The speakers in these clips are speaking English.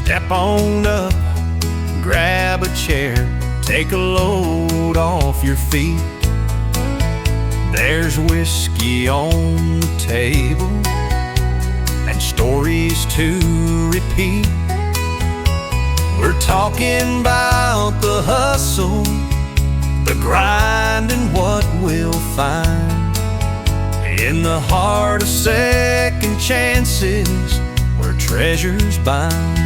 Step on up, grab a chair, take a load off your feet. There's whiskey on the table and stories to repeat. We're talking about the hustle, the grind, and what we'll find in the heart of second chances where treasures bind.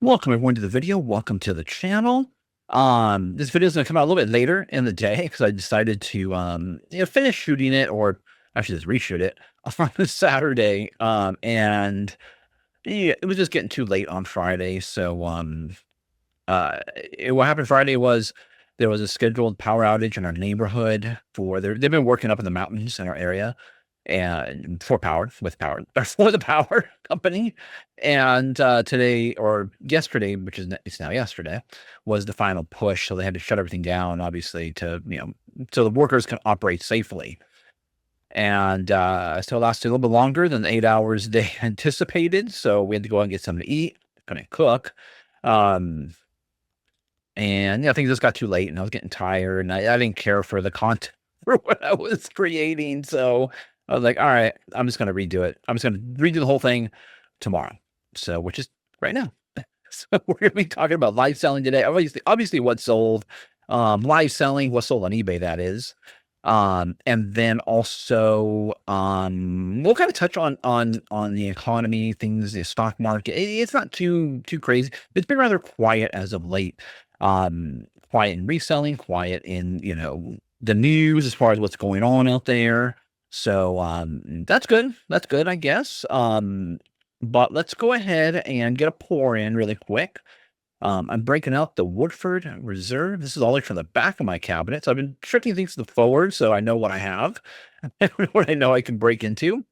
Welcome everyone to the video. Welcome to the channel. This video is going to come out a little bit later in the day because I decided to finish shooting it, or actually just reshoot it on Saturday. And yeah, it was just getting too late on Friday. So what happened Friday was there was a scheduled power outage in our neighborhood they've been working up in the mountains in our area and for the power company. And today or yesterday, which is it's now yesterday, was the final push. So they had to shut everything down, obviously, to so the workers can operate safely. And so it lasted a little bit longer than the 8 hours they anticipated. So we had to go out and get something to eat, kind of cook. And things just got too late, and I was getting tired, and I didn't care for the content for what I was creating. So I was like, all right, I'm just going to redo it. I'm just going to redo the whole thing tomorrow. So, which is right now. So we're going to be talking about live selling today. Obviously what sold, live selling, what sold on eBay, that is. And then also, we'll kind of touch on the economy, things, the stock market. It's not too crazy. It's been rather quiet as of late. Quiet in reselling, quiet in, the news as far as what's going on out there. So, that's good. That's good, I guess. But let's go ahead and get a pour in really quick. I'm breaking out the Woodford Reserve. This is all from the back of my cabinet. So I've been shifting things to the forward so I know what I have and what I know I can break into.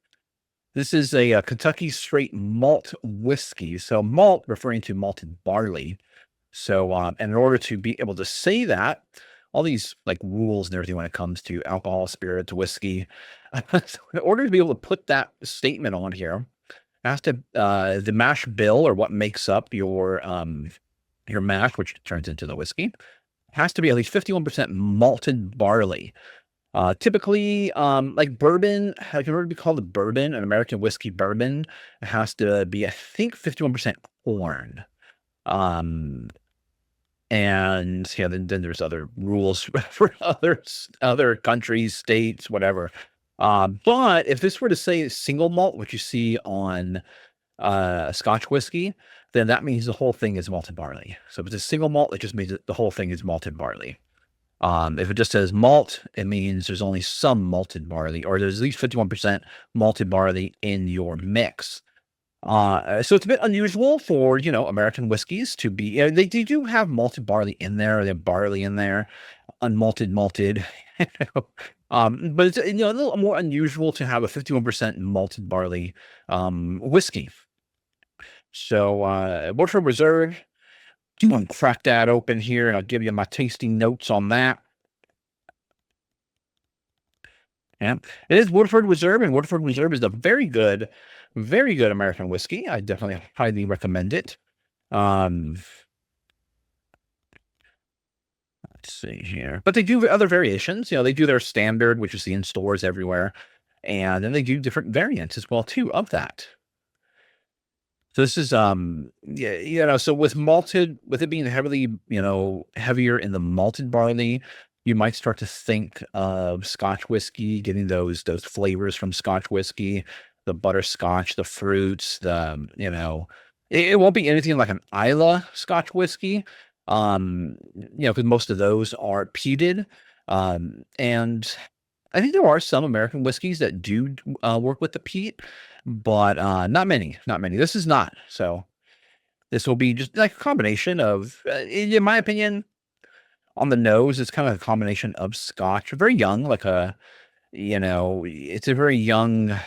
This is a Kentucky straight malt whiskey. So malt referring to malted barley. So, and in order to be able to say that, all these like rules and everything when it comes to alcohol, spirits, whiskey, so in order to be able to put that statement on here, it has to, the mash bill, or what makes up your mash, which turns into the whiskey, has to be at least 51% malted barley. Typically, like bourbon, it can already be called a bourbon, an American whiskey bourbon. It has to be, I think, 51% corn. And yeah, then there's other rules for other countries, states, whatever. But if this were to say single malt, which you see on Scotch whiskey, then that means the whole thing is malted barley. So if it's a single malt, it just means that the whole thing is malted barley. If it just says malt, it means there's only some malted barley, or there's at least 51% malted barley in your mix. So it's a bit unusual for, American whiskeys to be, they do have malted barley in there. They have barley in there, unmalted, malted. But it's, a little more unusual to have a 51% malted barley whiskey. So, Woodford Reserve, I'm going to crack that open here, and I'll give you my tasting notes on that. Yeah, it is Woodford Reserve, and Woodford Reserve is a very good American whiskey. I definitely highly recommend it. Let's see here, but they do other variations. They do their standard, which you see in stores everywhere, and then they do different variants as well too of that. So this is so with it being heavily, heavier in the malted barley, you might start to think of Scotch whiskey, getting those flavors from Scotch whiskey, the butterscotch, the fruits, it won't be anything like an Islay Scotch whiskey, because most of those are peated. And I think there are some American whiskeys that do work with the peat, but not many. This is not. So this will be just like a combination of, in my opinion, on the nose, it's kind of a combination of Scotch, very young, like it's a very young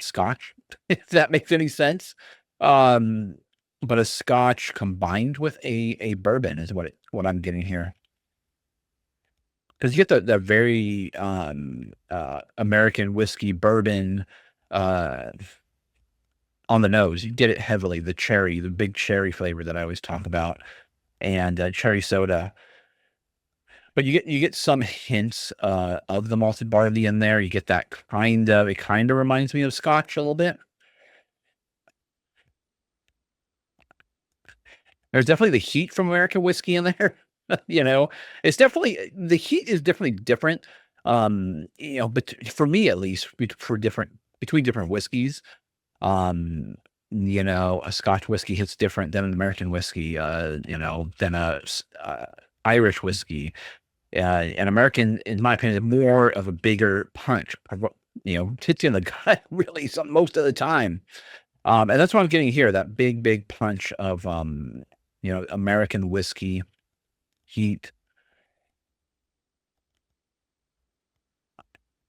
Scotch, if that makes any sense. But a Scotch combined with a bourbon is what I'm getting here. Because you get the very American whiskey bourbon on the nose. You get it heavily, the cherry, the big cherry flavor that I always talk about, and cherry soda. But you get some hints of the malted barley in there. You get that it kind of reminds me of Scotch a little bit. There's definitely the heat from American whiskey in there. You know, it's definitely the heat is definitely different. But for me at least, for different between different whiskeys, um, a Scotch whiskey hits different than an American whiskey. Than Irish whiskey. An American, in my opinion, is more of a bigger punch. Hits you in the gut really most of the time. And that's what I'm getting here, that big, big punch of, American whiskey heat.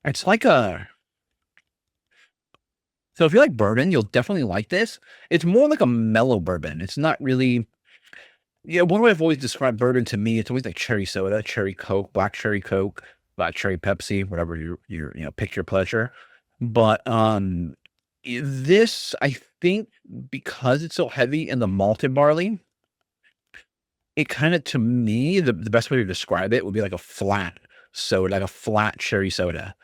It's like a so if you like bourbon, you'll definitely like this. It's more like a mellow bourbon. It's not really one way I've always described bourbon to me, it's always like cherry soda, cherry Coke, black cherry Pepsi, whatever pick your pleasure. But, this, I think because it's so heavy in the malted barley, it kinda to me, the best way to describe it would be like a flat soda, like a flat cherry soda.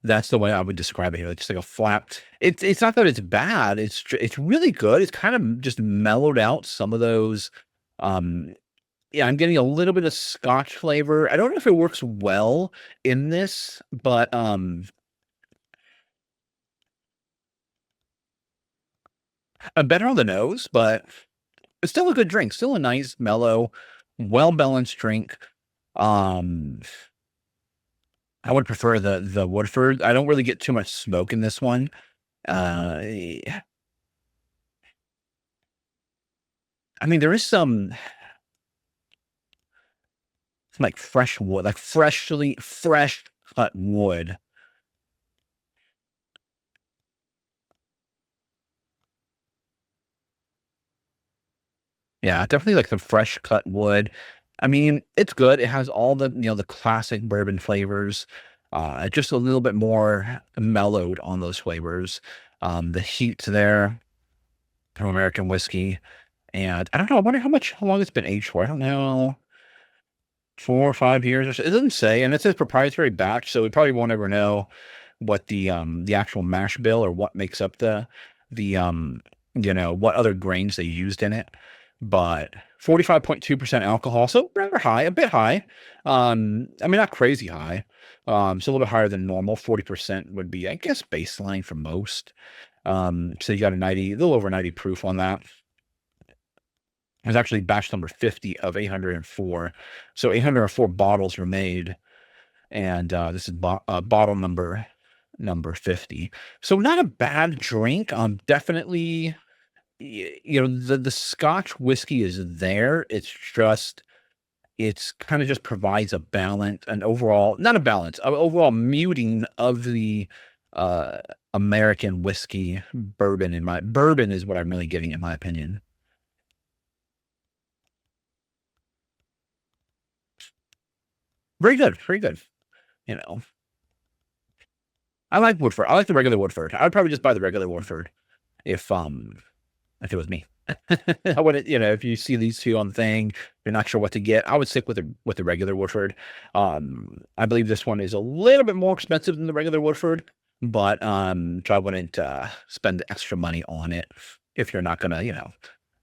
That's the way I would describe it here, like just like a flat it's not that it's bad, it's really good. It's kind of just mellowed out some of those, um yeah, I'm getting a little bit of Scotch flavor. I don't know if it works well in this, but, better on the nose, but it's still a good drink, still a nice, mellow, well-balanced drink. Um, I would prefer the Woodford. I don't really get too much smoke in this one. Yeah, I mean, there is some, like, fresh wood, like, fresh cut wood. Yeah, definitely, like, some fresh cut wood. I mean, it's good. It has all the classic bourbon flavors, just a little bit more mellowed on those flavors. The heat's there from American whiskey, and I don't know, I wonder how long it's been aged for. I don't know, 4 or 5 years or so. It doesn't say, and it says proprietary batch, so we probably won't ever know what the actual mash bill or what makes up what other grains they used in it. But 45.2% alcohol, so rather high, a bit high. I mean, not crazy high. It's a little bit higher than normal. 40% would be, I guess, baseline for most. So you got a little over 90 proof on that. It was actually batch number 50 of 804. So 804 bottles were made, and this is bottle number 50. So not a bad drink. Definitely, the Scotch whiskey is there. It's kind of just provides a balance, an overall, not a balance, an overall muting of the uh, American whiskey bourbon is what I'm really getting in my opinion. Very good, very good. You know, I like Woodford. I like the regular Woodford. I would probably just buy the regular Woodford if it was me. I wouldn't, if you see these two on the thing, you're not sure what to get, I would stick with the regular Woodford. I believe this one is a little bit more expensive than the regular Woodford, but so I wouldn't spend extra money on it if you're not gonna,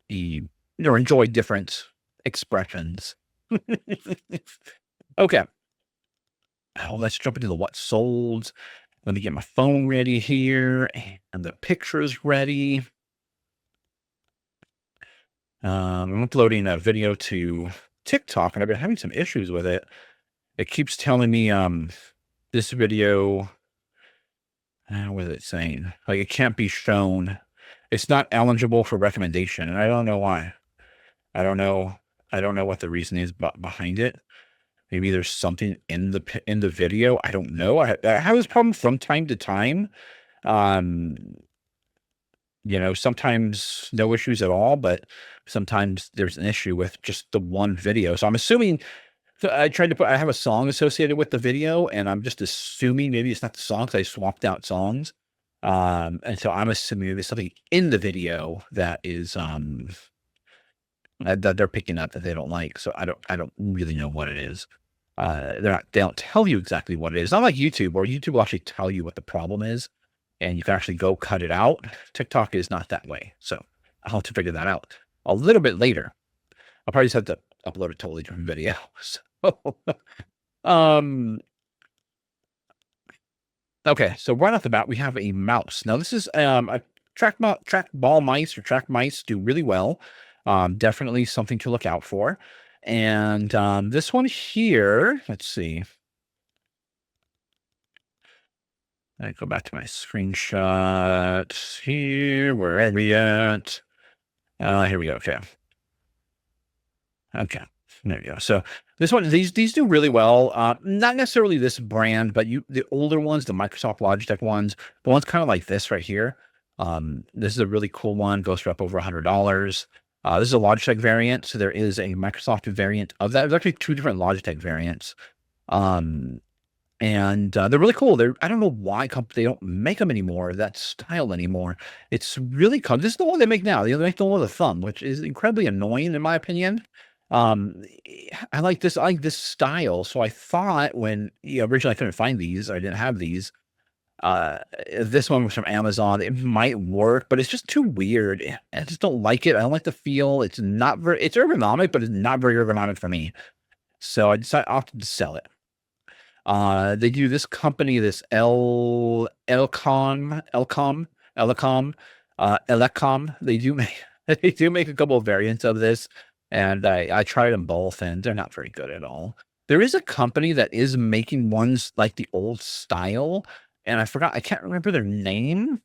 be enjoy different expressions. Okay. Oh, let's jump into the what sold. Let me get my phone ready here and the pictures ready. I'm uploading a video to TikTok, and I've been having some issues with it. It keeps telling me, this video, what is it saying? Like, it can't be shown. It's not eligible for recommendation, and I don't know why. I don't know. I don't know what the reason is behind it. Maybe there's something in the video. I don't know. I have this problem from time to time. Um, sometimes no issues at all, but sometimes there's an issue with just the one video. So I'm assuming so I have a song associated with the video, and I'm just assuming maybe it's not the song 'cause I swapped out songs. And so I'm assuming there's something in the video that is, that they're picking up that they don't like. So I don't really know what it is. They don't tell you exactly what it is. It's not like YouTube, where YouTube will actually tell you what the problem is and you can actually go cut it out. TikTok is not that way. So I'll have to figure that out a little bit later. I'll probably just have to upload a totally different video. So, um, okay. So right off the bat, we have a mouse. Now this is, a trackball mice or track mice do really well. Definitely something to look out for. And, this one here, let's see. I go back to my screenshot here. Where are we at? Here we go. Okay. Okay. There we go. So this one, these do really well. Not necessarily this brand, but the older ones, the Microsoft Logitech ones, the ones kind of like this right here. This is a really cool one. Goes for up over $100. This is a Logitech variant. So there is a Microsoft variant of that. There's actually two different Logitech variants. And they're really cool. I don't know why they don't make them anymore, that style anymore. It's really cool. This is the one they make now. They make the one with a thumb, which is incredibly annoying in my opinion. I like this. I like this style. So I thought when originally I couldn't find these, I didn't have these. This one was from Amazon. It might work, but it's just too weird. I just don't like it. I don't like the feel. It's not very. It's ergonomic, but it's not very ergonomic for me. So I decided opted to sell it. They do this company, this Elecom. They do make they do make a couple of variants of this, and I tried them both, and they're not very good at all. There is a company that is making ones like the old style, and I can't remember their name,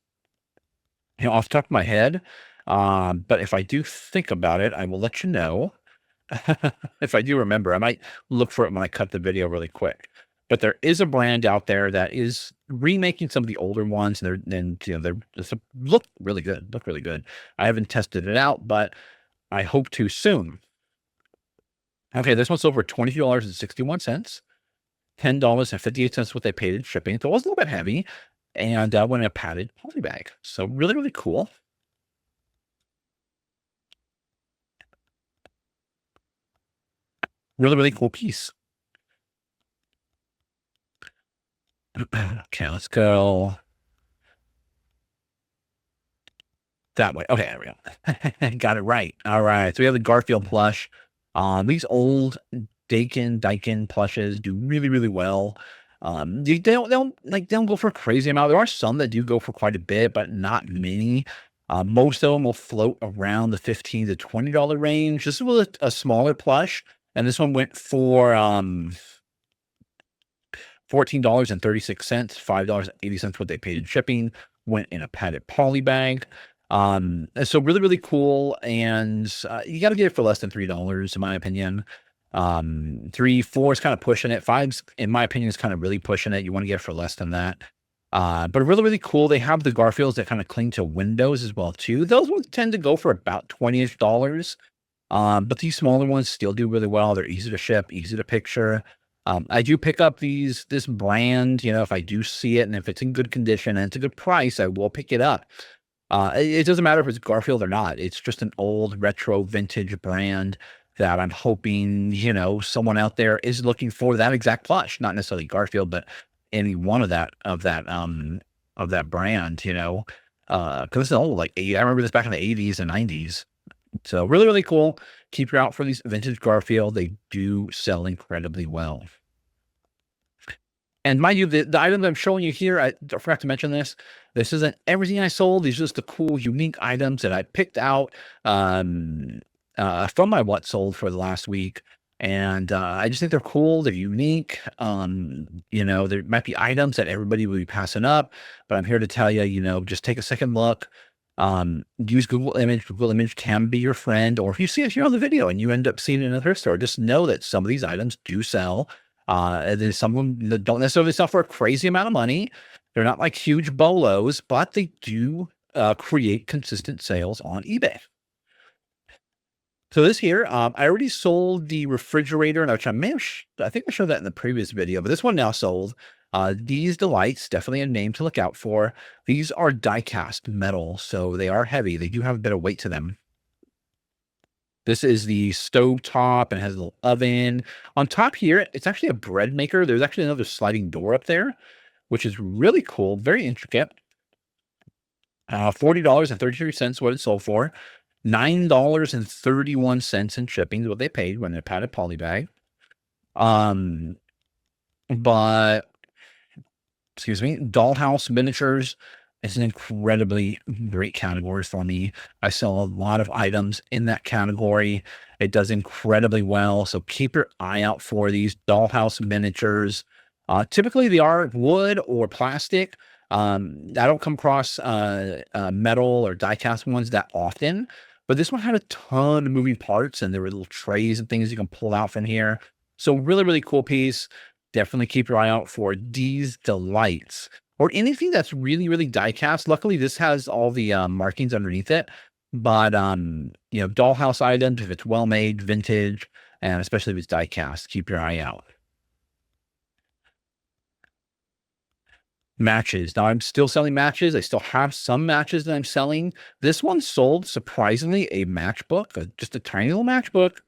off the top of my head. But if I do think about it, I will let you know. If I do remember, I might look for it when I cut the video really quick. But there is a brand out there that is remaking some of the older ones, and they're just look really good. Look really good. I haven't tested it out, but I hope to soon. Okay, this one's over $22.61, $10.58 what they paid in shipping. So it was a little bit heavy, and went in a padded poly bag. So really, really cool. Really, really cool piece. Okay, let's go that way. Okay, there we go. Got it right. All right. So we have the Garfield plush. These old Dakin plushes do really, really well. They don't go for a crazy amount. There are some that do go for quite a bit, but not many. Most of them will float around the $15 to $20 range. This was a smaller plush, and this one went for $14.36, $5.80 what they paid in shipping, went in a padded poly bag. And so really, really cool. And you got to get it for less than $3, in my opinion. 3, 4 is kind of pushing it. 5's, in my opinion, is kind of really pushing it. You want to get it for less than that. But really, really cool. They have the Garfields that kind of cling to windows as well, too. Those ones tend to go for about $20-ish. But these smaller ones still do really well. They're easy to ship, easy to picture. I do pick up this brand, if I do see it and if it's in good condition and it's a good price, I will pick it up. It doesn't matter if it's Garfield or not. It's just an old retro vintage brand that I'm hoping, someone out there is looking for that exact plush, not necessarily Garfield, but any one of that brand, cause it's old, like I remember this back in the 80s and 90s. So really, really cool. Keep your eye out for these vintage Garfield. They do sell incredibly well. And mind you, the items I'm showing you here, I forgot to mention this. This isn't everything I sold. These are just the cool, unique items that I picked out from my what sold for the last week. And I just think they're cool. They're unique. There might be items that everybody will be passing up, but I'm here to tell you, just take a second look. Use Google Image. Google Image can be your friend, or if you see it here on the video and you end up seeing it in a thrift store, just know that some of these items do sell. And then some of them that don't necessarily sell for a crazy amount of money. They're not like huge bolos, but they do create consistent sales on eBay. So this here, I already sold the refrigerator, which I think I showed that in the previous video, but this one now sold. These delights, definitely a name to look out for. These are die cast metal, so they are heavy. They do have a bit of weight to them. This is the stove top and has a little oven. On top here, it's actually a bread maker. There's actually another sliding door up there, which is really cool, very intricate. $40.33 what it sold for. $9.31 in shipping is what they paid when they padded poly bag. But excuse me, dollhouse miniatures is an incredibly great category for me. I sell a lot of items in that category. It does incredibly well. So keep your eye out for these dollhouse miniatures. Typically, they are wood or plastic. I don't come across metal or die cast ones that often, but this one had a ton of moving parts and there were little trays and things you can pull out from here. So really, really cool piece. Definitely keep your eye out for these delights or anything that's really, really die cast. Luckily, this has all the markings underneath it. But dollhouse items, if it's well made, vintage, and especially if it's die cast, keep your eye out. Matches. Now I'm still selling matches. I still have some matches that I'm selling. This one sold surprisingly a matchbook, just a tiny little matchbook,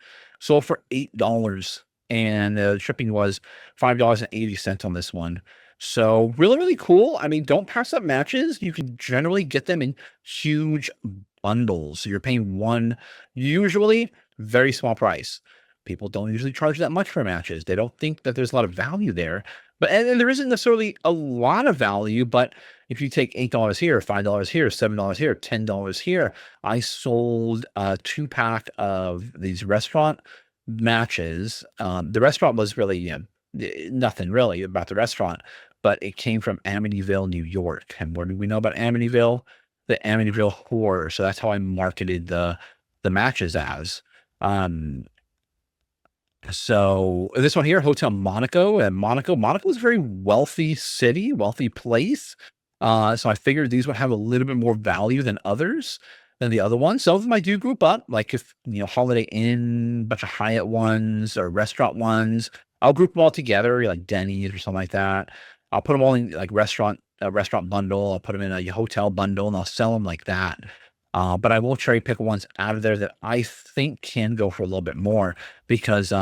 sold for $8, and shipping was $5.80 on this one. So really, really cool. I mean, don't pass up matches. You can generally get them in huge bundles. So you're paying one, usually very small price. People don't usually charge that much for matches. They don't think that there's a lot of value there. But and there isn't necessarily a lot of value, but if you take $8 here, $5 here, $7 here, $10 here, I sold a 2-pack of these restaurant matches. The restaurant was really nothing really about the restaurant, but it came from Amityville, New York. And what do we know about Amityville? The Amityville horror. So that's how I marketed the matches as. So this one here, Hotel Monaco, and Monaco is a very wealthy city, wealthy place. So I figured these would have a little bit more value than others, than the other ones. Some of them I do group up, like if Holiday Inn, bunch of Hyatt ones or restaurant ones, I'll group them all together, like Denny's or something like that. I'll put them all in like a restaurant bundle. I'll put them in a hotel bundle, and I'll sell them like that. But I will cherry pick ones out of there that I think can go for a little bit more because,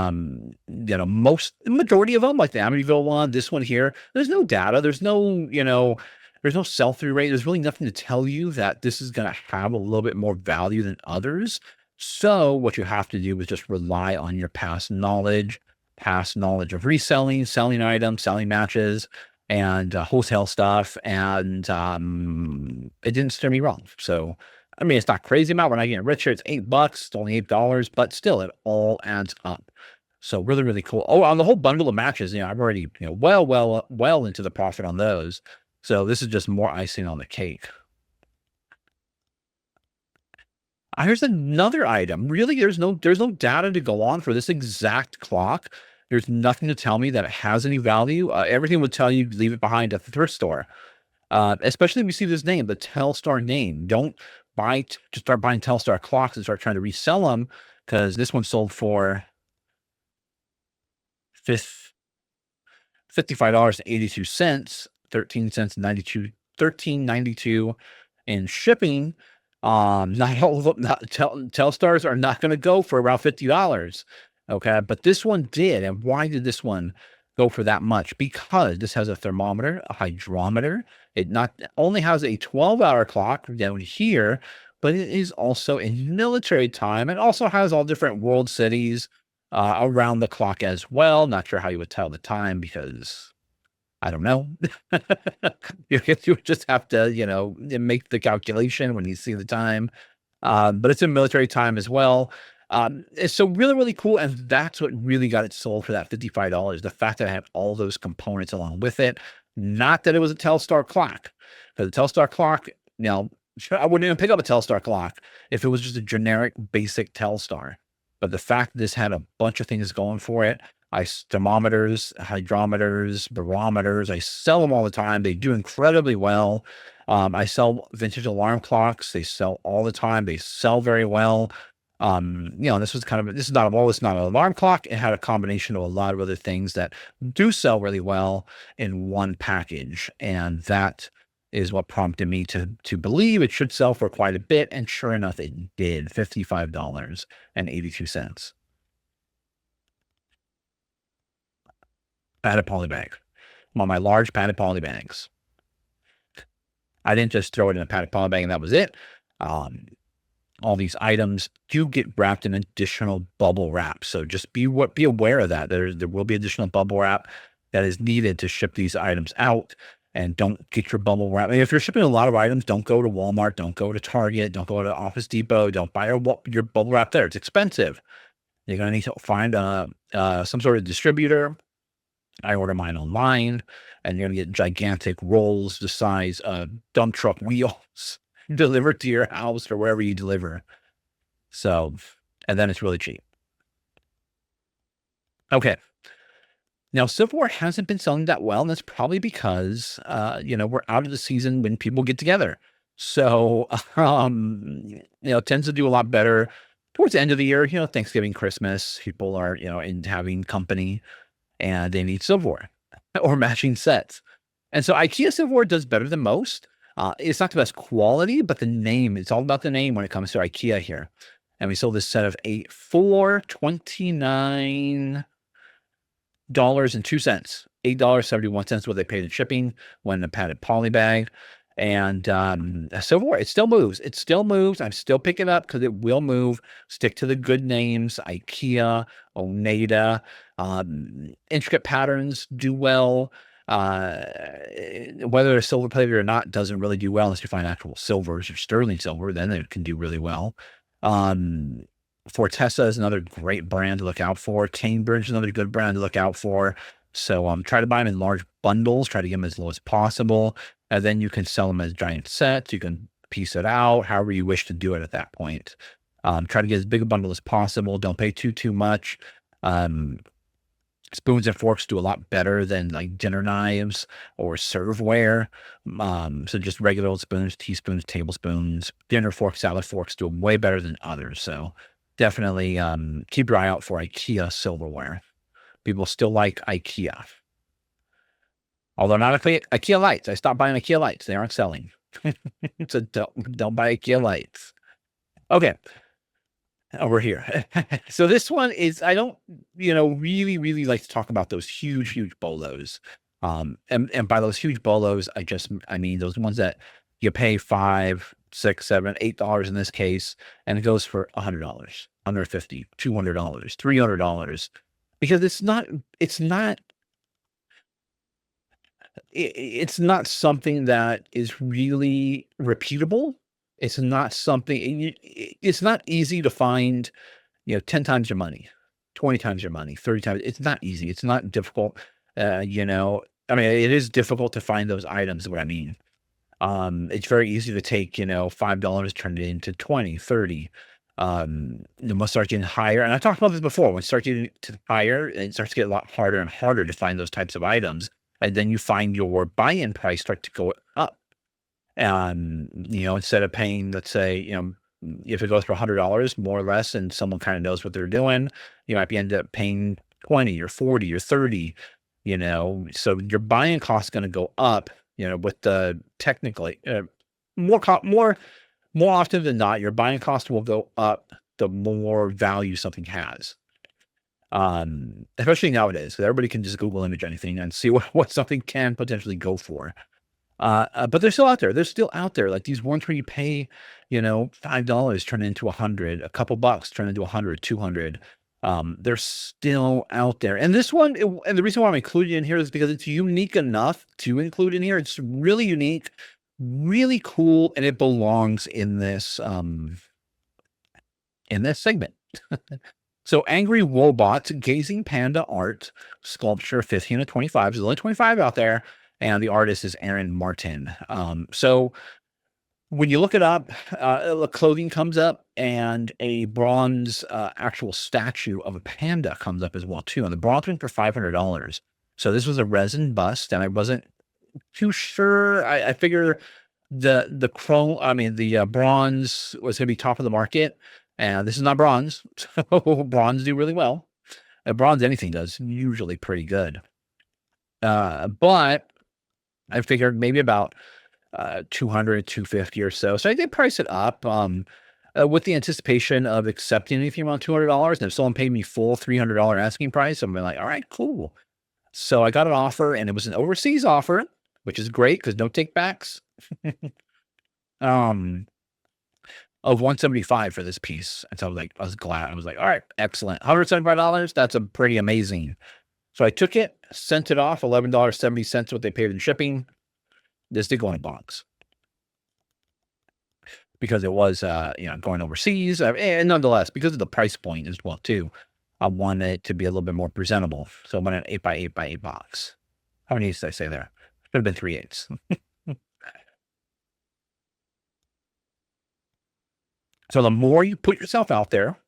majority of them, like the Amityville one, this one here, there's no data. There's no, there's no sell-through rate. There's really nothing to tell you that this is going to have a little bit more value than others. So what you have to do is just rely on your past knowledge of reselling, selling items, selling matches, and wholesale stuff. And it didn't steer me wrong. So, I mean, it's not crazy amount. We're not getting richer. It's $8. It's only $8, but still, it all adds up. So really, really cool. Oh, on the whole bundle of matches, I'm already, well into the profit on those. So this is just more icing on the cake. Here's another item. Really, there's no data to go on for this exact clock. There's nothing to tell me that it has any value. Everything would tell you leave it behind at the thrift store. Especially if you see this name, the Telstar name. Don't just start buying Telstar clocks and start trying to resell them, because this one sold for $55.82, 13 cents 92, 13.92 in shipping. Not all of them, Telstars are not going to go for around $50. Okay, but this one did. And why did this one go for that much? Because this has a thermometer, a hydrometer. It not only has a 12-hour clock down here, but it is also in military time. It also has all different world cities around the clock as well. Not sure how you would tell the time because I don't know. You would just have to, make the calculation when you see the time. But it's in military time as well. It's so really, really cool. And that's what really got it sold for that $55. The fact that I had all those components along with it. Not that it was a Telstar clock. Because the Telstar clock, I wouldn't even pick up a Telstar clock if it was just a generic basic Telstar. But the fact that this had a bunch of things going for it, thermometers, hydrometers, barometers, I sell them all the time. They do incredibly well. I sell vintage alarm clocks. They sell all the time. They sell very well. This was this is not it's not an alarm clock. It had a combination of a lot of other things that do sell really well in one package. And that is what prompted me to believe it should sell for quite a bit. And sure enough, it did. $55.82. Padded poly bag. On my large padded poly bags. I didn't just throw it in a padded poly bag and that was it. All these items do get wrapped in additional bubble wrap. So just be aware of that. There will be additional bubble wrap that is needed to ship these items out. And don't get your bubble wrap. I mean, if you're shipping a lot of items, don't go to Walmart, don't go to Target, don't go to Office Depot, don't buy your bubble wrap there. It's expensive. You're going to need to find some sort of distributor. I order mine online, and you're going to get gigantic rolls the size of dump truck wheels delivered to your house or wherever you deliver. So, and then it's really cheap. Okay. Now, silverware hasn't been selling that well, and that's probably because, we're out of the season when people get together. So, tends to do a lot better towards the end of the year, Thanksgiving, Christmas, people are, in having company and they need silverware or matching sets. And so IKEA silverware does better than most. It's not the best quality, but the name, it's all about the name when it comes to IKEA here. And we sold this set of 8 for $29.02. $8.71 what they paid in shipping when the padded poly bag. And silverware, it still moves. It still moves. I'm still picking up because it will move. Stick to the good names: IKEA, Oneida. Intricate patterns do well. Whether they're silver plated or not doesn't really do well unless you find actual silvers or sterling silver. Then it can do really well. Fortessa is another great brand to look out for. Cambridge is another good brand to look out for. So try to buy them in large bundles. Try to get them as low as possible. And then you can sell them as giant sets. You can piece it out however you wish to do it at that point. Try to get as big a bundle as possible. Don't pay too much. Spoons and forks do a lot better than like dinner knives or serveware. So just regular old spoons, teaspoons, tablespoons, dinner forks, salad forks do way better than others. So definitely keep your eye out for IKEA silverware. People still like IKEA. Although not IKEA lights. I stopped buying IKEA lights. They aren't selling. So don't buy IKEA lights. Okay. Over here. So this one is, I don't, really, really like to talk about those huge bolos. And by those huge bolos, I mean those ones that you pay $5, $6, $7, $8 in this case, and it goes for $100, $150, $200, $300, because it's not something that is really repeatable. It's not something, it's not easy to find, 10 times your money, 20 times your money, 30 times. It's not easy. It's not difficult. I mean, it is difficult to find those items, is what I mean. It's very easy to take, $5, turn it into 20, 30. We'll start getting higher. And I talked about this before. When you start getting to higher, it starts to get a lot harder and harder to find those types of items. And then you find your buy-in price start to go up. Instead of paying, let's say, if it goes for $100 more or less, and someone kind of knows what they're doing, you might end up paying 20 or 40 or 30, so your buying cost is going to go up, with the technically, more often than not, your buying cost will go up the more value something has. Especially nowadays, because everybody can just Google image anything and see what something can potentially go for. But they're still out there. They're still out there. Like these ones where you pay, $5 turn into 100, a couple bucks turn into 100, 200. They're still out there. And this one, and the reason why I'm including it in here is because it's unique enough to include in here. It's really unique, really cool, and it belongs in this segment. So Angry Wobot Gazing Panda Art Sculpture 15 to 25. There's only 25 out there. And the artist is Aaron Martin. So when you look it up, clothing comes up, and a bronze actual statue of a panda comes up as well too. And the bronze went for $500. So this was a resin bust, and I wasn't too sure. I figure the bronze was going to be top of the market. And this is not bronze. So bronze do really well. Bronze, anything does usually pretty good. But I figured maybe about 200, 250 or so. So I did price it up with the anticipation of accepting anything around $200. And if someone paid me full $300 asking price, I'm like, all right, cool. So I got an offer, and it was an overseas offer, which is great because no takebacks. um, of 175 for this piece. And so I was glad. I was like, all right, excellent. $175. That's a pretty amazing. So I took it, sent it off, $11.70 what they paid in shipping. This did go in a box because it was, going overseas. And nonetheless, because of the price point as well, too, I wanted it to be a little bit more presentable. So I went an 8x8x8 box. How many did I say there? Should have been 3/8. So the more you put yourself out there,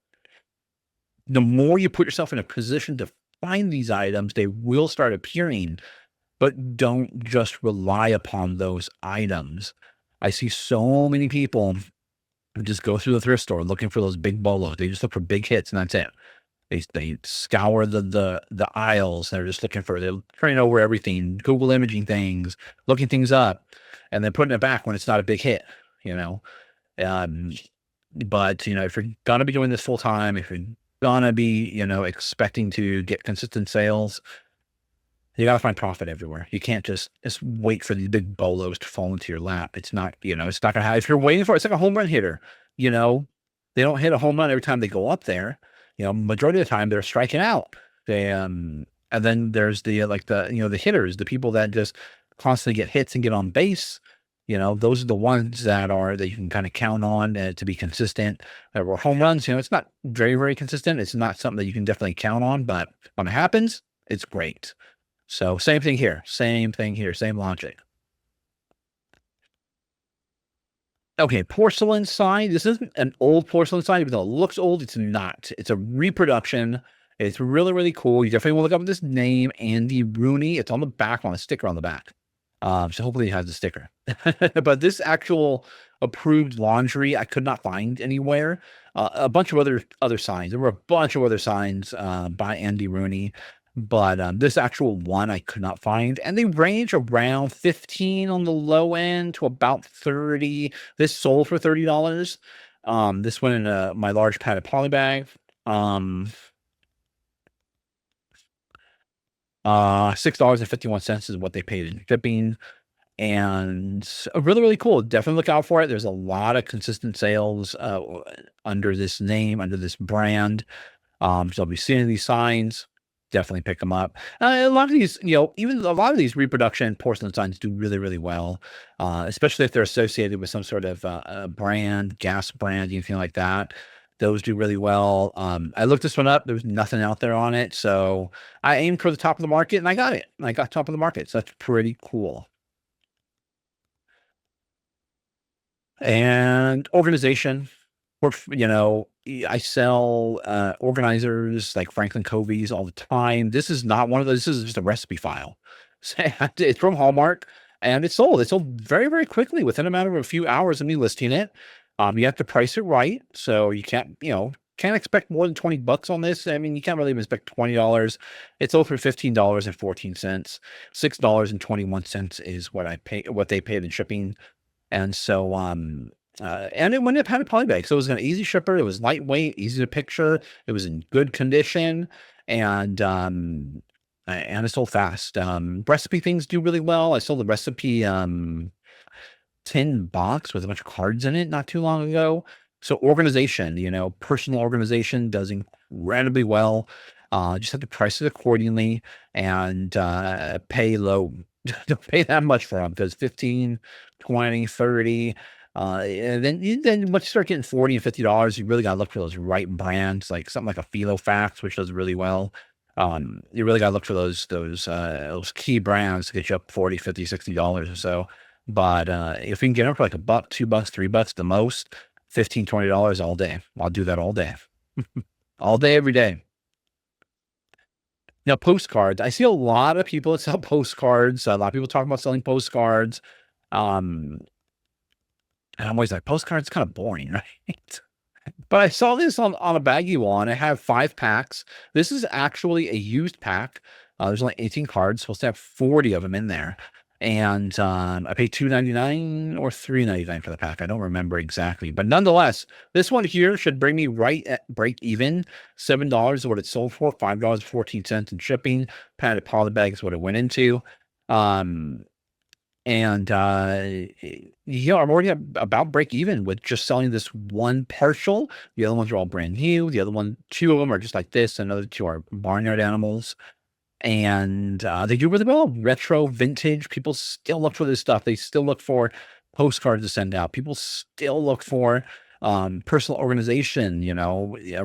the more you put yourself in a position to find these items, they will start appearing, but don't just rely upon those items. I see so many people who just go through the thrift store looking for those big bolos. They just look for big hits, and that's it. They scour the aisles. They're turning over everything, Google imaging things, looking things up, and then putting it back when it's not a big hit, you know. Um, but if you're gonna be doing this full time, if you're gonna be, expecting to get consistent sales, you gotta find profit everywhere. You can't just wait for the big bolos to fall into your lap. It's not gonna happen. If you're waiting for it, it's like a home run hitter. You know, they don't hit a home run every time they go up there. Majority of the time they're striking out. And then there's the hitters, the people that just constantly get hits and get on base. Those are the ones that you can kind of count on to be consistent. Where home runs, it's not very, very consistent. It's not something that you can definitely count on, but when it happens, it's great. So same thing here, same logic. Okay, porcelain sign. This isn't an old porcelain sign, even though it looks old, it's not. It's a reproduction. It's really, really cool. You definitely want to look up this name, Andy Rooney. It's on the back, on a sticker on the back. So hopefully it has a sticker. But this actual approved laundry, I could not find anywhere. A bunch of other signs. There were a bunch of other signs by Andy Rooney, but this actual one I could not find, and they range around 15 on the low end to about 30. This sold for $30. This went in my large padded poly bag. $6.51 is what they paid in shipping, and really, really cool. Definitely look out for it. There's a lot of consistent sales under this name, under this brand. So I'll be seeing these signs. Definitely pick them up. A lot of these, even a lot of these reproduction porcelain signs do really, really well, especially if they're associated with some sort of brand, gas brand, anything like that. Those do really well. I looked this one up. There was nothing out there on it. So I aimed for the top of the market, and I got it. I got top of the market. So that's pretty cool. And organization. I sell organizers like Franklin Covey's all the time. This is not one of those. This is just a recipe file. So it's from Hallmark, and it's sold. It sold very, very quickly within a matter of a few hours of me listing it. You have to price it right, so you can't expect more than $20 on this. I mean, you can't really even expect $20. It's sold for $15.14. $6.21 is what they paid in shipping. And so, and it went in a padded poly bag. So it was an easy shipper. It was lightweight, easy to picture. It was in good condition, and it sold fast. Recipe things do really well. I sold the recipe tin box with a bunch of cards in it not too long ago. So organization, personal organization does incredibly well. Just have to price it accordingly and pay low. Don't pay that much for them, because 15, 20, 30. And then once you start getting 40 and $50, you really got to look for those right brands, like something like a Filofax, which does really well. You really got to look for those key brands to get you up 40, 50, $60 or so. But if you can get them for like $1, $2, $3 the most, $15, $20 all day. I'll do that all day. All day, every day. Now, postcards. I see a lot of people that sell postcards. A lot of people talk about selling postcards. And I'm always like, postcards kind of boring, right? But I saw this on a baggie wall, and I have 5 packs. This is actually a used pack. There's only 18 cards, supposed to have 40 of them in there. And I paid $2.99 or $3.99 for the pack. I don't remember exactly, but nonetheless, this one here should bring me right at break even. $7 is what it sold for. $5.14 in shipping. Padded poly bag is what it went into. Um, and yeah, I'm already about break even with just selling this one partial. The other ones are all brand new. The other one, 2 of them are just like this. Another 2 are barnyard animals. And they do really well. Retro, vintage. People still look for this stuff. They still look for postcards to send out. People still look for personal organization,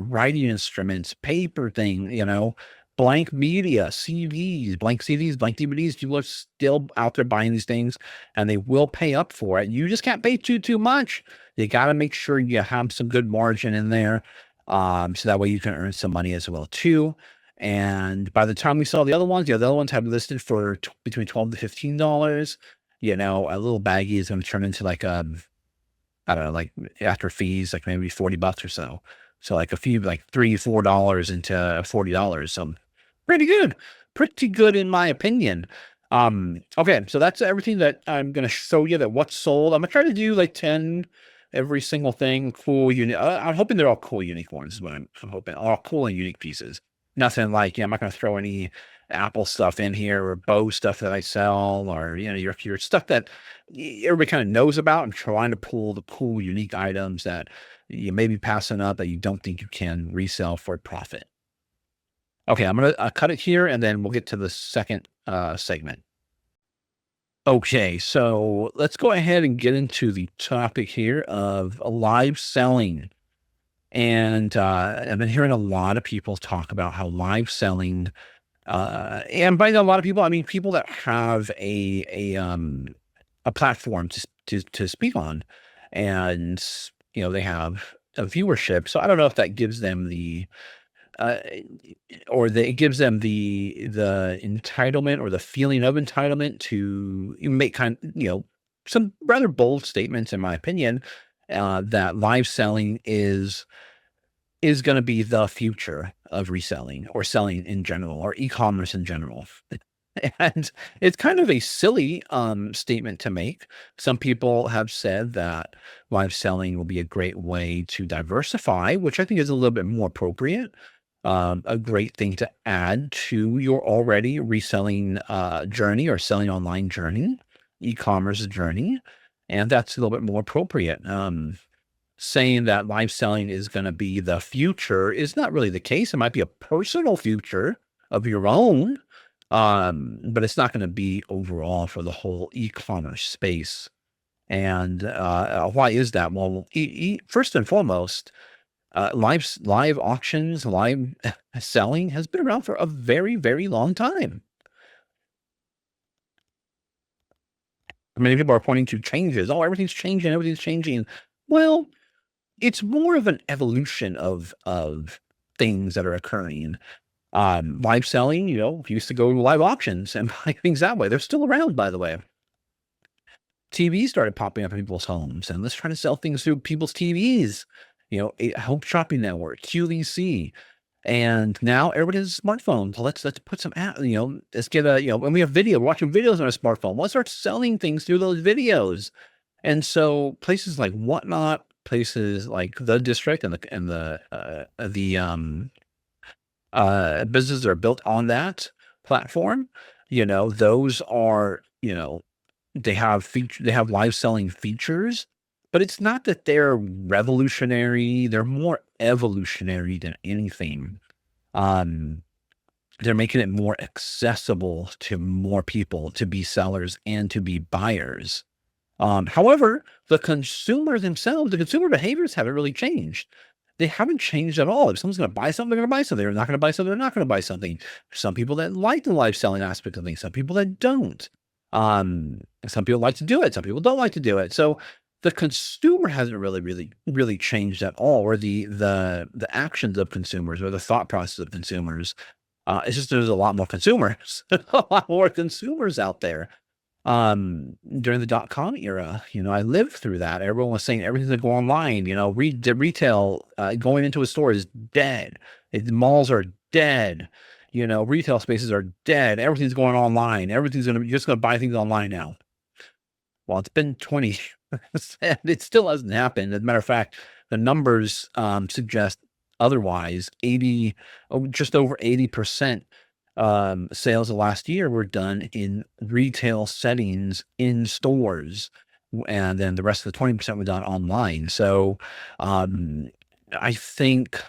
writing instruments, paper thing, blank media, CDs, blank CDs, blank DVDs. People are still out there buying these things, and they will pay up for it. You just can't pay too much. You got to make sure you have some good margin in there, so that way you can earn some money as well too. And by the time we sell the other ones, the other ones have listed for between $12 to $15. A little baggie is going to turn into like I don't know, like after fees, like maybe $40 or so. So like a few, like $3, $4 into $40. So pretty good in my opinion. Okay, so that's everything that I'm gonna show you that what's sold. I'm gonna try to do like 10 every single thing cool, unique. I'm hoping they're all cool, unique ones. Is what I'm hoping, all cool and unique pieces. Nothing like, I'm not gonna throw any Apple stuff in here or Bow stuff that I sell, or your stuff that everybody kind of knows about. I'm trying to pull the cool, unique items that you may be passing up that you don't think you can resell for profit. Okay, I'm gonna cut it here, and then we'll get to the second segment. Okay, so let's go ahead and get into the topic here of live selling. And I've been hearing a lot of people talk about how live selling, and by a lot of people, I mean people that have a platform to speak on, and they have a viewership. So I don't know if that gives them the uh, it gives them the entitlement or the feeling of entitlement to make some rather bold statements, in my opinion, that live selling is going to be the future of reselling or selling in general or e-commerce in general. And it's kind of a silly statement to make. Some people have said that live selling will be a great way to diversify, which I think is a little bit more appropriate. A great thing to add to your already reselling journey or selling online journey, e-commerce journey. And that's a little bit more appropriate. Saying that live selling is going to be the future is not really the case. It might be a personal future of your own, but it's not going to be overall for the whole e-commerce space. And why is that? Well, first and foremost, live auctions, live selling has been around for a very, very long time. Many people are pointing to changes. Oh, everything's changing. Everything's changing. Well, it's more of an evolution of things that are occurring. Live selling, used to go to live auctions and buy things that way. They're still around, by the way. TV started popping up in people's homes, and let's try to sell things through people's TVs. Home Shopping Network, QVC, and now everybody has a smartphone. So let's put some let's get when we have video, we're watching videos on our smartphone. Let's start selling things through those videos. And so places like Whatnot, places like The District, and the businesses that are built on that platform, those are, they have live selling features, but it's not that they're revolutionary. They're more evolutionary than anything. They're making it more accessible to more people to be sellers and to be buyers. However, the consumer themselves, the consumer behaviors haven't really changed. They haven't changed at all. If someone's going to buy something, they're going to buy something. They're not going to buy something, they're not going to buy something. Some people that like the live selling aspect of things, some people that don't. Some people like to do it, some people don't like to do it. So the consumer hasn't really changed at all, or the actions of consumers or the thought process of consumers. It's just there's a lot more consumers, a lot more consumers out there. During the dot-com era, I lived through that. Everyone was saying everything's gonna go online, the retail, going into a store is dead. The malls are dead. Retail spaces are dead. Everything's going online. You're just gonna buy things online now. Well, it's been 20 years, and it still hasn't happened. As a matter of fact, the numbers, suggest otherwise. Just over 80%, sales of last year were done in retail settings in stores, and then the rest of the 20% were done online. So, um, I think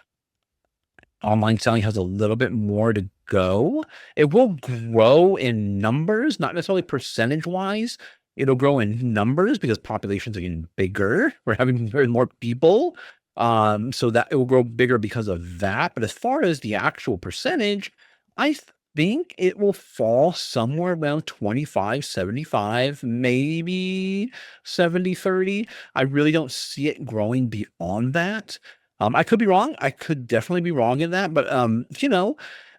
online selling has a little bit more to go. It will grow in numbers, not necessarily percentage wise. It'll grow in numbers because populations are getting bigger. We're having more people. So that it will grow bigger because of that. But as far as the actual percentage, I think it will fall somewhere around 25-75, maybe 70-30. I really don't see it growing beyond that. I could be wrong. I could definitely be wrong in that, but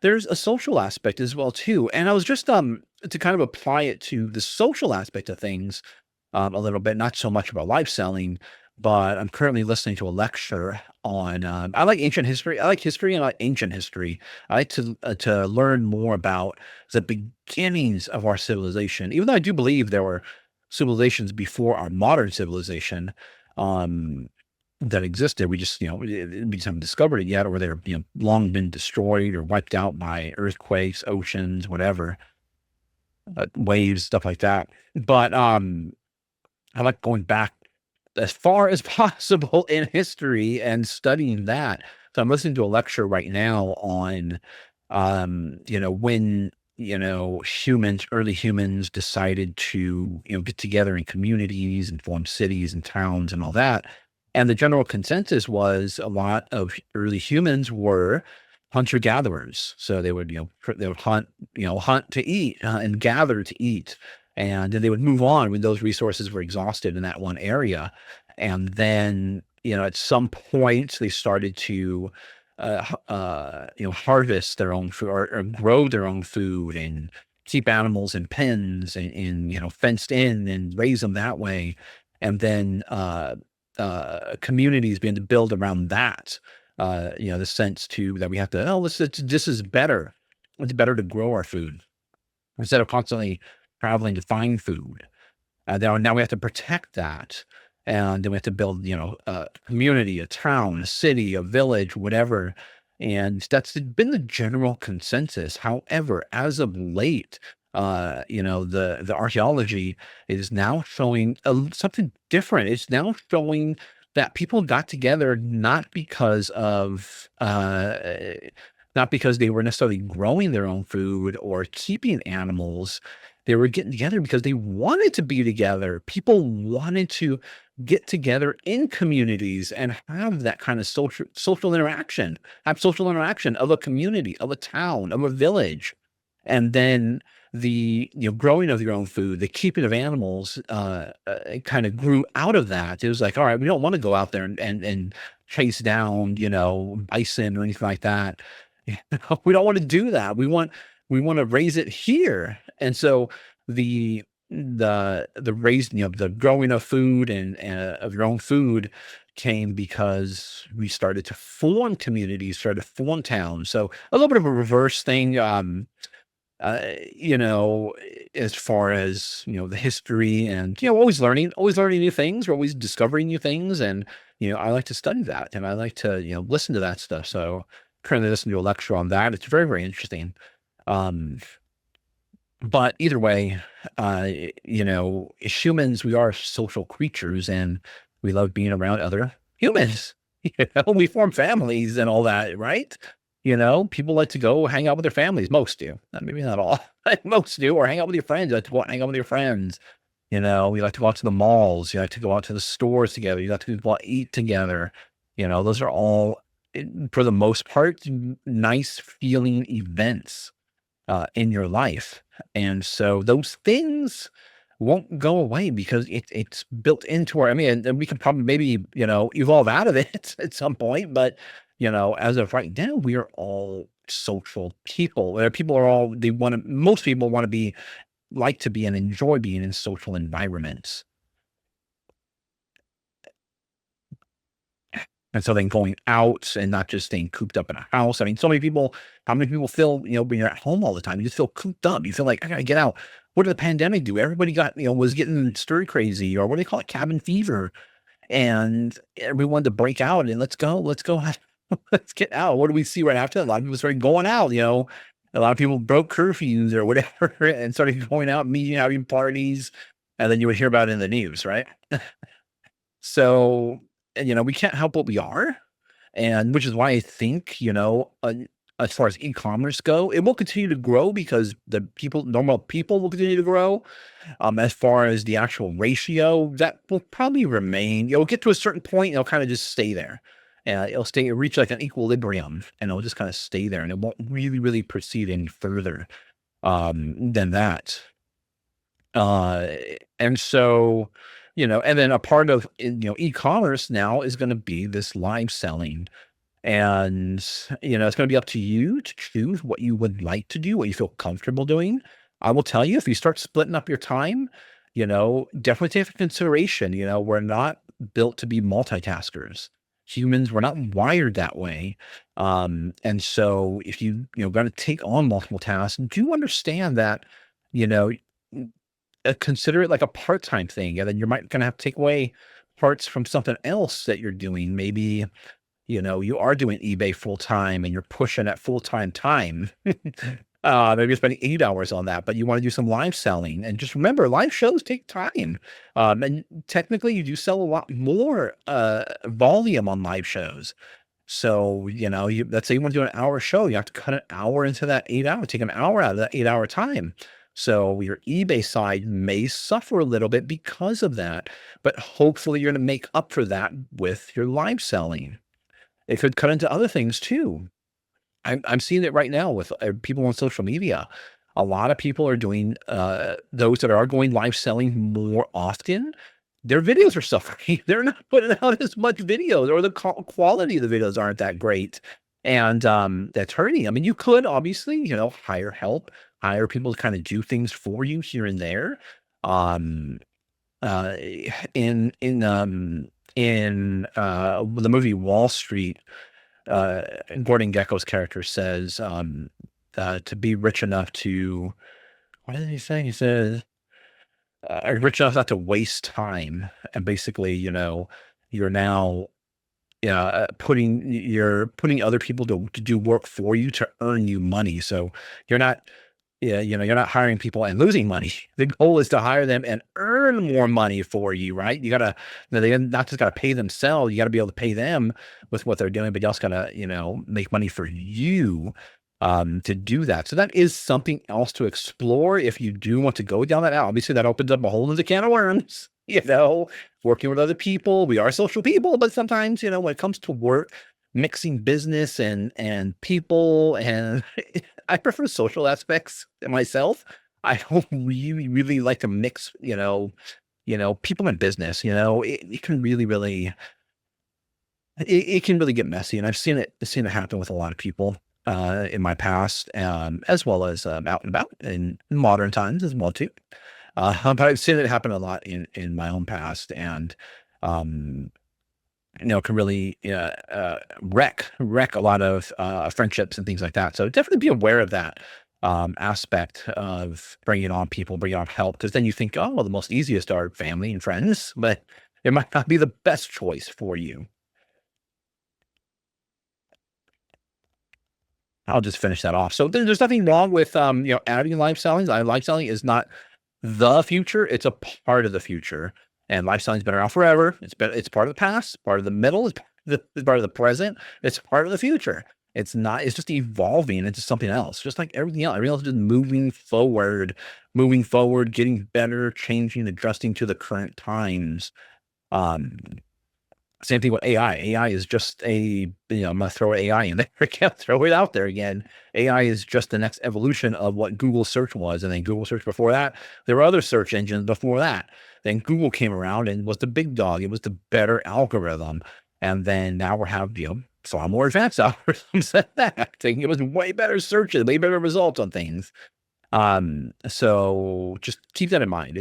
there's a social aspect as well too. And I was just to kind of apply it to the social aspect of things a little bit, not so much about live selling, but I'm currently listening to a lecture on. I like ancient history. I like history and I like ancient history. I like to learn more about the beginnings of our civilization. Even though I do believe there were civilizations before our modern civilization. Um, that existed. We just, we just haven't discovered it yet, or they're, long been destroyed or wiped out by earthquakes, oceans, whatever, waves, stuff like that. But I like going back as far as possible in history and studying that. So I'm listening to a lecture right now on, when early humans decided to get together in communities and form cities and towns and all that. And the general consensus was a lot of early humans were hunter gatherers. So they would, they would hunt, hunt to eat and gather to eat. And then they would move on when those resources were exhausted in that one area. And then, at some point they started to, harvest their own food or grow their own food and keep animals in pens and fenced in and raise them that way. And then, communities began to build around that. The sense too that we have to, this is better. It's better to grow our food instead of constantly traveling to find food. Now we have to protect that. And then we have to build, a community, a town, a city, a village, whatever. And that's been the general consensus. However, as of late, the archaeology is now showing something different. It's now showing that people got together not because they were necessarily growing their own food or keeping animals. They were getting together because they wanted to be together. People wanted to get together in communities and have that kind of social interaction, have social interaction of a community, of a town, of a village. And then the growing of your own food, the keeping of animals, kind of grew out of that. It was like, all right, we don't want to go out there and chase down, bison or anything like that. We don't want to do that. We want to raise it here. And so the raising, the growing of food and of your own food came because we started to form communities, started to form towns. So a little bit of a reverse thing. Uh, you know, as far as, the history and, always learning new things. We're always discovering new things. And, I like to study that and I like to, listen to that stuff. So currently listening to a lecture on that. It's very, very interesting. Um, but either way, as humans, we are social creatures and we love being around other humans. We form families and all that, right? People like to go hang out with their families. Most do. Maybe not all. Most do, or hang out with your friends. You like to go out and hang out with your friends. We like to go out to the malls. You like to go out to the stores together. You like to go out and eat together. Those are all, for the most part, nice feeling events in your life. And so those things won't go away because it's built into our, I mean, and we can probably maybe, evolve out of it at some point, but as of right now, we are all social people. Where people are all, most people want to be like to be and enjoy being in social environments. And so then going out and not just staying cooped up in a house. I mean, so many people, how many people feel, when you're at home all the time, you just feel cooped up. You feel like, I gotta get out. What did the pandemic do? Everybody got, was getting stir crazy, or what do they call it? Cabin fever. And everyone wanted to break out and let's go, let's get out. What do we see right after that? A lot of people started going out, a lot of people broke curfews or whatever and started going out, meeting, having parties. And then you would hear about it in the news, right? So, and, we can't help what we are. And which is why I think, as far as e-commerce go, it will continue to grow because normal people will continue to grow. As far as the actual ratio, that will probably remain. It'll get to a certain point, and it'll kind of just stay there. It'll reach like an equilibrium, and it'll just kind of stay there, and it won't really, really proceed any further than that. Uh, and so, and then a part of e-commerce now is going to be this live selling. And, it's going to be up to you to choose what you would like to do, what you feel comfortable doing. I will tell you, if you start splitting up your time, definitely take into consideration, we're not built to be multitaskers. Humans, we're not wired that way. And so if going to take on multiple tasks, do understand that, you know, consider it like a part-time thing. And then you might gonna have to take away parts from something else that you're doing. Maybe, you are doing eBay full time and you're pushing at full-time time. Maybe you're spending 8 hours on that, but you want to do some live selling. And just remember, live shows take time. And technically you do sell a lot more volume on live shows. So, let's say you want to do an hour show, you have to cut an hour into that 8 hour, take an hour out of that 8 hour time. So your eBay side may suffer a little bit because of that, but hopefully you're going to make up for that with your live selling. It could cut into other things too. I'm seeing it right now with people on social media. A lot of people are doing, those that are going live selling more often. Their videos are suffering. They're not putting out as much videos, or the quality of the videos aren't that great. And that's hurting. I mean, you could obviously, hire help, hire people to kind of do things for you here and there. Um, uh, in the movie Wall Street, Gordon Gekko's character says, to be rich enough to, what did he say? He says, rich enough not to waste time. And basically, you're now, you're putting other people to do work for you to earn you money. So you're not, yeah, you're not hiring people and losing money. The goal is to hire them and earn more money for you, right? You gotta, they not just gotta pay themselves. You gotta be able to pay them with what they're doing, but you also gotta, make money for you to do that. So that is something else to explore if you do want to go down that. Obviously, that opens up a whole other can of worms. Working with other people. We are social people, but sometimes, when it comes to work, mixing business and people, and I prefer social aspects myself. I don't really, really like to mix, people and business. It can really, really, it can really get messy, and I've seen it happen with a lot of people in my past, as well as out and about in modern times as well too. But I've seen it happen a lot in my own past, and um, can really wreck a lot of friendships and things like that. So definitely be aware of that aspect of bringing on people, bringing on help, because then you think, oh, well, the most easiest are family and friends, but it might not be the best choice for you. I'll just finish that off. So there's nothing wrong with adding live selling. Live selling is not the future; it's a part of the future. And life selling's been around forever. It's part of the past, part of the middle, it's part of the present, it's part of the future. It's not, it's just evolving into something else, just like everything else. Everything else is just moving forward, getting better, changing, adjusting to the current times. Um, Same thing with AI. AI is just I'm gonna throw AI in there. I can't throw it out there again. AI is just the next evolution of what Google search was. And then Google search before that, there were other search engines before that. Then Google came around and was the big dog. It was the better algorithm. And then now we're having, far more advanced algorithms than that. It was way better searches, way better results on things. So just keep that in mind.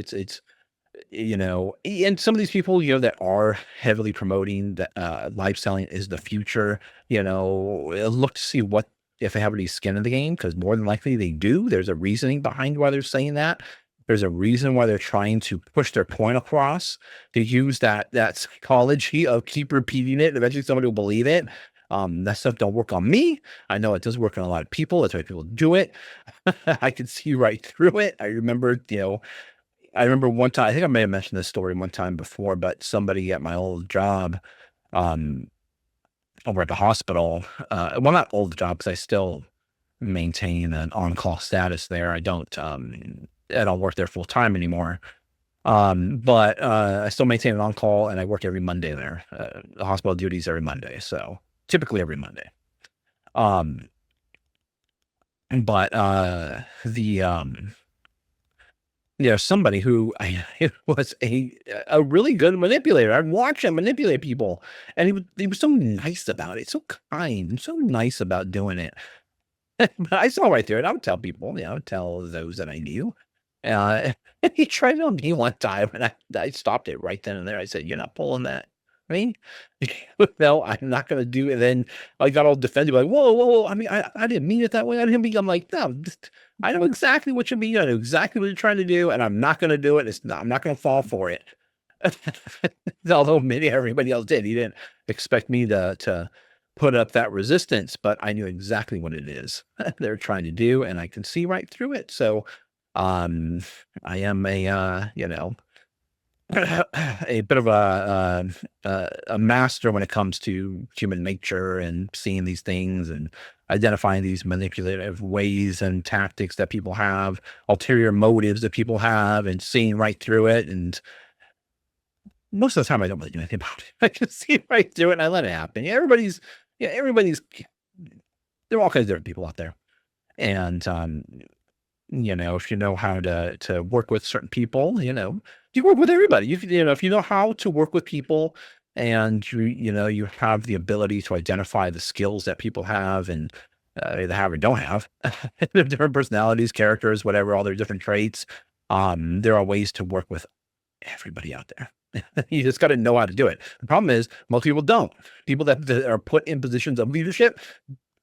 And some of these people, that are heavily promoting that live selling is the future, look to see what if they have any skin in the game, because more than likely they do. There's a reasoning behind why they're saying that. There's a reason why they're trying to push their point across, to use that psychology of keep repeating it. And eventually somebody will believe it. That stuff don't work on me. I know it does work on a lot of people. That's why people do it. I can see right through it. I remember one time, I think I may have mentioned this story one time before, but somebody at my old job, um, over at the hospital, well, not old job, because I still maintain an on-call status there. I don't work there full time anymore. But I still maintain an on-call, and I work every Monday there. The hospital duties every Monday, so typically every Monday. Um, but somebody who was a really good manipulator. I'd watch him manipulate people, and he was so nice about it, so kind, and so nice about doing it. But I saw right through it. I would tell people, I would tell those that I knew. Uh, and he tried it on me one time, and I stopped it right then and there. I said, "You're not pulling that." I mean, no, I'm not going to do it. And then I got all defensive, like, whoa, whoa, whoa. I mean, I didn't mean it that way. I didn't mean, I'm like, no, I know exactly what you mean. I know exactly what you're trying to do, and I'm not going to do it. I'm not going to fall for it. Although everybody else did. He didn't expect me to put up that resistance, but I knew exactly what it is they're trying to do, and I can see right through it. So, um, I am a bit of a master when it comes to human nature and seeing these things and identifying these manipulative ways and tactics that people have, ulterior motives that people have, and seeing right through it. And most of the time, I don't really do anything about it. I just see right through it and I let it happen. Everybody's. There are all kinds of different people out there, and if you know how to work with certain people, you work with everybody. If you know how to work with people, and you have the ability to identify the skills that people have, and either have or don't have, their different personalities, characters, whatever, all their different traits. There are ways to work with everybody out there. You just got to know how to do it. The problem is most people don't. People that are put in positions of leadership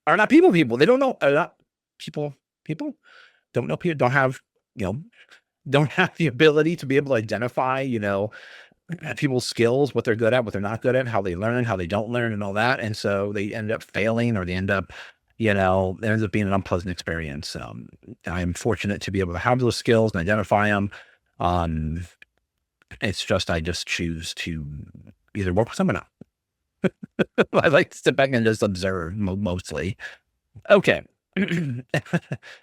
are not people. They don't know. Are not people. People don't know. People don't have. Don't have the ability to be able to identify. People's skills, what they're good at, what they're not good at, how they learn, how they don't learn, and all that. And so they end up failing, or they end up. It ends up being an unpleasant experience. I'm fortunate to be able to have those skills and identify them. It's just I just choose to either work with someone or not. I like to sit back and just observe mostly. Okay.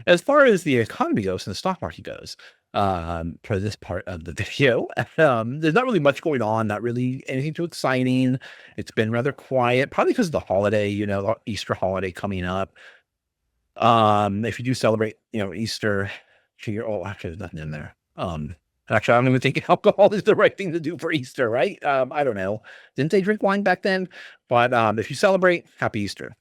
As far as the economy goes and the stock market goes, for this part of the video, there's not really much going on, not really anything too exciting. It's been rather quiet, probably because of the holiday, the Easter holiday coming up. If you do celebrate, Easter, actually, there's nothing in there. Actually, I don't even think alcohol is the right thing to do for Easter, right? I don't know. Didn't they drink wine back then? But if you celebrate, happy Easter.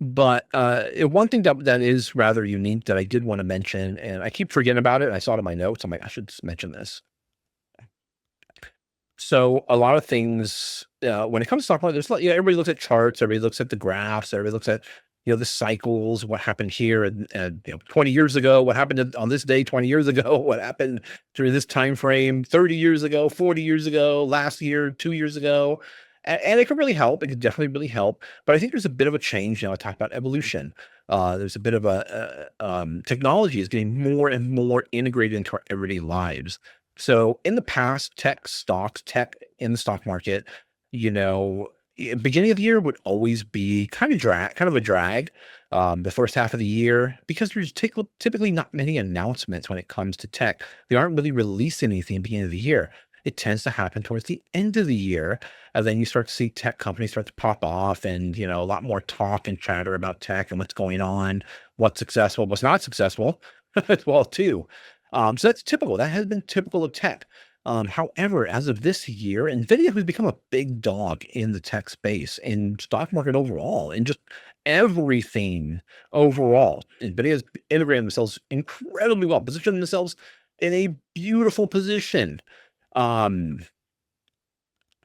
But one thing that is rather unique that I did want to mention, and I keep forgetting about it. I saw it in my notes. I'm like, I should just mention this. So a lot of things, when it comes to stock market, everybody looks at charts, everybody looks at the graphs, everybody looks at the cycles, what happened here, and 20 years ago, what happened on this day 20 years ago, what happened during this time frame 30 years ago, 40 years ago, last year, 2 years ago. And it can really help. It can definitely really help. But I think there's a bit of a change. I talk about evolution. There's a bit of technology is getting more and more integrated into our everyday lives. So in the past, tech in the stock market, beginning of the year would always be kind of a drag. The first half of the year, because there's typically not many announcements when it comes to tech. They aren't really releasing anything at the beginning of the year. It tends to happen towards the end of the year. And then you start to see tech companies start to pop off, and, a lot more talk and chatter about tech and what's going on, what's successful, what's not successful as well too. So that's typical. That has been typical of tech. However, as of this year, NVIDIA has become a big dog in the tech space, in stock market overall, and just everything overall. NVIDIA has integrated themselves incredibly well, positioned themselves in a beautiful position. Um,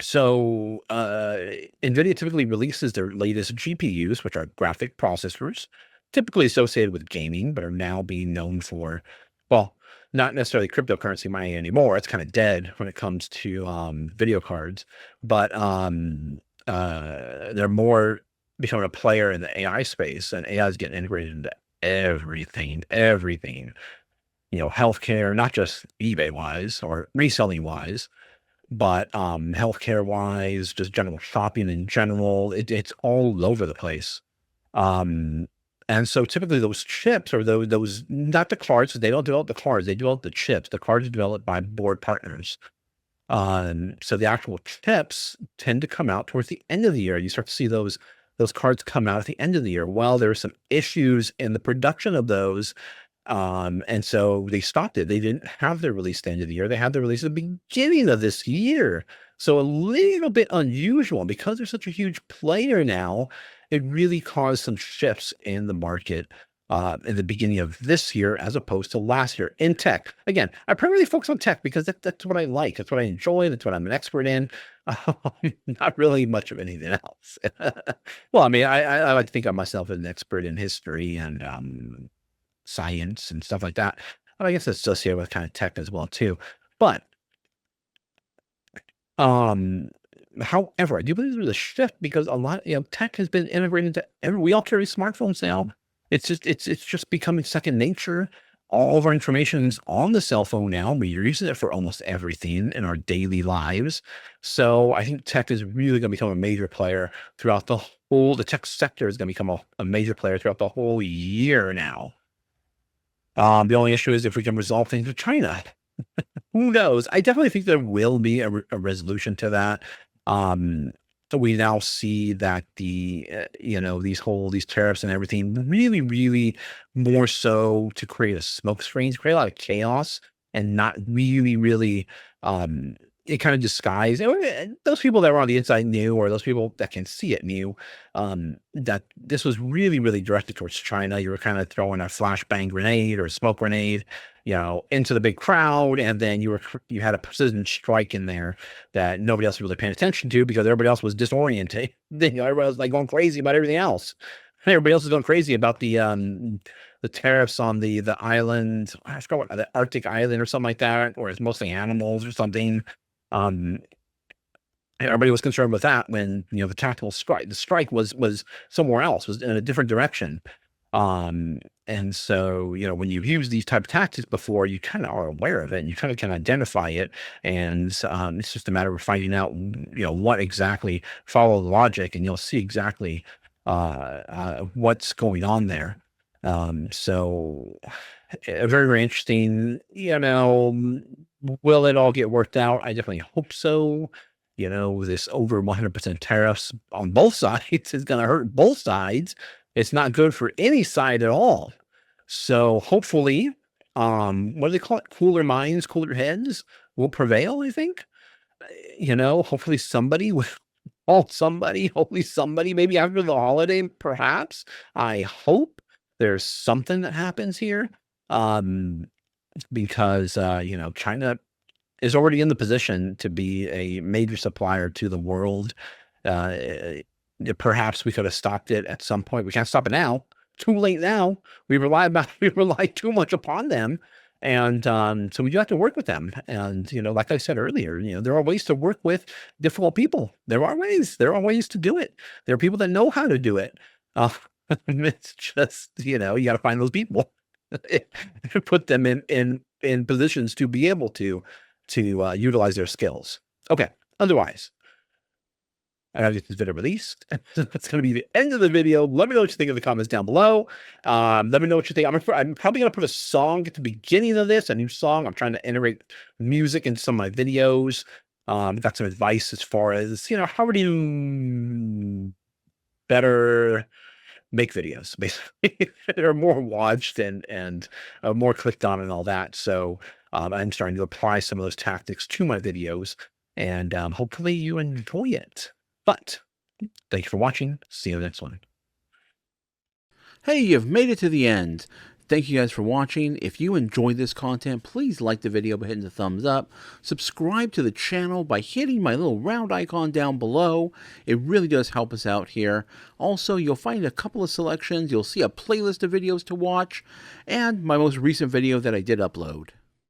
so NVIDIA typically releases their latest GPUs, which are graphic processors, typically associated with gaming, but are now being known for, well, not necessarily cryptocurrency mining anymore. It's kind of dead when it comes to video cards, but they're more becoming a player in the AI space, and AI is getting integrated into everything. Healthcare, not just eBay wise or reselling wise, but, healthcare wise, just general shopping in general, it's all over the place. Um, and so typically those chips or those not the cards, they don't develop the cards, they develop the chips. The cards are developed by board partners. So the actual chips tend to come out towards the end of the year. You start to see those cards come out at the end of the year. Well, there are some issues in the production of those, and so they stopped it. They didn't have their release at the end of the year. They had their release at the beginning of this year. So a little bit unusual, because they're such a huge player now. It really caused some shifts in the market in the beginning of this year as opposed to last year in tech. Again, I primarily focus on tech because that's what I like. That's what I enjoy. That's what I'm an expert in. Not really much of anything else. Well, I mean, I like to think of myself as an expert in history and science and stuff like that. And I guess it's associated with kind of tech as well too. But um, however, I do believe there's a shift because a lot, tech has been integrated into we all carry smartphones now. It's just becoming second nature. All of our information is on the cell phone now. We're using it for almost everything in our daily lives. So I think tech is really going to become a major player throughout the tech sector is going to become a major player throughout the whole year now. The only issue is if we can resolve things with China. Who knows? I definitely think there will be a resolution to that. Um, so we now see that these tariffs and everything really more so to create a smoke screen, to create a lot of chaos, and not really it kind of disguise those people that were on the inside knew, or those people that can see it knew that this was really directed towards China. You were kind of throwing a flashbang grenade or a smoke grenade, into the big crowd, and then you had a precision strike in there that nobody else was really paying attention to because everybody else was disoriented. Then everybody was like going crazy about everything else. Everybody else is going crazy about the tariffs on the island. I forgot what, the Arctic island or something like that, or it's mostly animals or something. Um, Everybody was concerned with that when the tactical strike. The strike was somewhere else, was in a different direction. And so, when you've used these type of tactics before, you kind of are aware of it and you kind of can identify it. And it's just a matter of finding out, what exactly, follow the logic, and you'll see exactly what's going on there. So very interesting, will it all get worked out? I definitely hope so. This over 100% tariffs on both sides is going to hurt both sides. It's not good for any side at all. So hopefully, what do they call it? Cooler minds, cooler heads will prevail, I think. Hopefully somebody will, hopefully somebody, maybe after the holiday, perhaps. I hope there's something that happens here. Because, China is already in the position to be a major supplier to the world. Uh, Perhaps we could have stopped it at some point. We can't stop it now. Too late now. We rely too much upon them. And so we do have to work with them. And, like I said earlier, there are ways to work with difficult people. There are ways to do it. There are people that know how to do it. It's just, you got to find those people, put them in positions to be able to utilize their skills. Okay. Otherwise, I gotta get this video released. That's going to be the end of the video. Let me know what you think in the comments down below. Let me know what you think. I'm probably going to put a song at the beginning of this, a new song. I'm trying to integrate music into some of my videos. Got some advice as far as, how do you better make videos, basically. They're more watched and more clicked on and all that. So I'm starting to apply some of those tactics to my videos, and hopefully you enjoy it. But thank you for watching. See you in the next one. Hey, you've made it to the end. Thank you guys for watching. If you enjoyed this content, please like the video by hitting the thumbs up. Subscribe to the channel by hitting my little round icon down below. It really does help us out here. Also, you'll find a couple of selections. You'll see a playlist of videos to watch and my most recent video that I did upload.